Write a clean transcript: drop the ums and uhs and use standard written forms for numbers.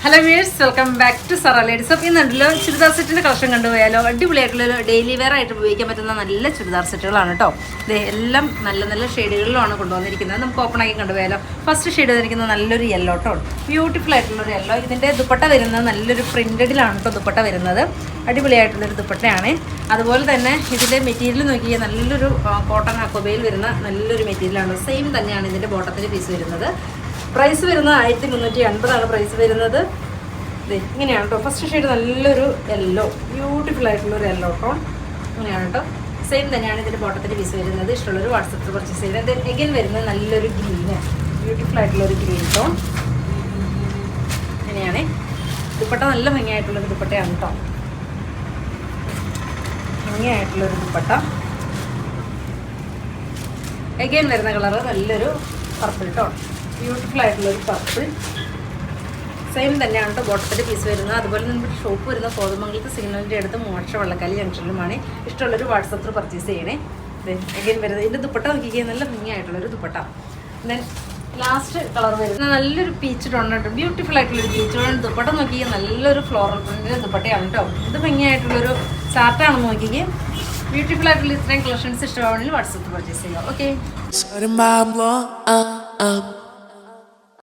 Hello viewers, welcome back to Zara ladies. അപ്പോൾ ഇന്നുണ്ടല്ലോ ചുരിദാർ സെറ്റിൻ്റെ കളക്ഷൻ കണ്ടുപോയാലോ. അടിപൊളിയായിട്ടുള്ളൊരു ഡെയിലി വെയർ ആയിട്ട് ഉപയോഗിക്കാൻ പറ്റുന്ന നല്ല ചുരിദാർ സെറ്റുകളാണ് കേട്ടോ. ഇത് എല്ലാം നല്ല നല്ല ഷെയ്ഡുകളിലാണ് കൊണ്ടുവന്നിരിക്കുന്നത്. നമുക്ക് ഓപ്പൺ ആക്കി കണ്ടുപോയാലോ. ഫസ്റ്റ് ഷെയ്ഡ് വന്നിരിക്കുന്നത് നല്ലൊരു യെല്ലോ ടോൺ, ബ്യൂട്ടിഫുൾ ആയിട്ടുള്ളൊരു യെല്ലോ. ഇതിൻ്റെ ദുപ്പട്ട വരുന്നത് നല്ലൊരു പ്രിൻറ്റഡിലാണ് കേട്ടോ ദുപ്പട്ട വരുന്നത്. അടിപൊളിയായിട്ടുള്ളൊരു ദുപ്പട്ടയാണ്. അതുപോലെ തന്നെ ഇതിൻ്റെ മെറ്റീരിയൽ നോക്കിയാൽ നല്ലൊരു കോട്ടൺ അക്കോബയിൽ വരുന്ന നല്ലൊരു മെറ്റീരിയലാണ്. സെയിം തന്നെയാണ് ഇതിൻ്റെ ബോട്ടത്തിൻ്റെ പീസ് വരുന്നത്. പ്രൈസ് വരുന്നത് 1350 പ്രൈസ് വരുന്നത്. ഇങ്ങനെയാണ് കേട്ടോ. ഫസ്റ്റ് ഷെയ്ഡ് നല്ലൊരു യെല്ലോ, ബ്യൂട്ടിഫുൾ ആയിട്ടുള്ളൊരു യെല്ലോ ടോൺ. ഇങ്ങനെയാണ് കേട്ടോ. സെയിം തന്നെയാണ് ഇതിൻ്റെ ബോട്ടത്തിൻ്റെ പീസ് വരുന്നത്. ഇഷ്ടമുള്ളൊരു വാട്സപ്പിൽ പർച്ചേസ് ചെയ്യുന്നത്. എഗൈൻ വരുന്നത് നല്ലൊരു ഗ്രീന്, ബ്യൂട്ടിഫുൾ ആയിട്ടുള്ളൊരു ഗ്രീൻ ടോൺ. ഇങ്ങനെയാണ് ദുപ്പട്ട. നല്ല ഭംഗിയായിട്ടുള്ളൊരു ദുപ്പട്ടയാണ് കേട്ടോ. ഭംഗിയായിട്ടുള്ളൊരു ദുപ്പട്ട. എഗൈൻ വരുന്ന കളറ് നല്ലൊരു പർപ്പിൾ ടോൺ, ബ്യൂട്ടിഫുൾ ആയിട്ടുള്ളൊരു പർപ്പിൾ. സെയിം തന്നെയാണ് കേട്ടോ ബോട്ടത്തിൻ്റെ പീസ് വരുന്നത്. അതുപോലെ നമ്മുടെ ഷോപ്പ് വരുന്ന കോതമംഗലത്ത് സിഗ്നലിൻ്റെ അടുത്ത് മോക്ഷ വള്ളക്കാലി ജംഗ്ഷനിലുമാണ്. ഇഷ്ടമുള്ളൊരു വാട്സപ്പിൽ പർച്ചേസ് ചെയ്യണേ. എഗൈൻ വരുന്നത് ഇതിൻ്റെ ദുപ്പട്ട നോക്കിക്കുക, നല്ല ഭംഗിയായിട്ടുള്ളൊരു ദുപ്പട്ട. ദെൻ ലാസ്റ്റ് കളർ വരുന്നത് നല്ലൊരു പീച്ച് ടോൺ ആയിട്ട്, ബ്യൂട്ടിഫുൾ ആയിട്ടുള്ളൊരു പീച്ച് ടോൺ. ദുപ്പട്ട നോക്കിക്കുക, നല്ലൊരു ഫ്ലോറൽ പ്രിൻറ്റിൻ്റെ ദുപ്പട്ടയാണ് കേട്ടോ. ഇത് ഭംഗിയായിട്ടുള്ളൊരു ചാർട്ടാണെന്ന് നോക്കിക്കുക. ബ്യൂട്ടിഫുൾ ആയിട്ടുള്ള ഇത്രയും കളക്ഷൻസ് ഇഷ്ടമാണെങ്കിൽ വാട്സപ്പിൽ പർച്ചേസ് ചെയ്യുക. ഓക്കെ.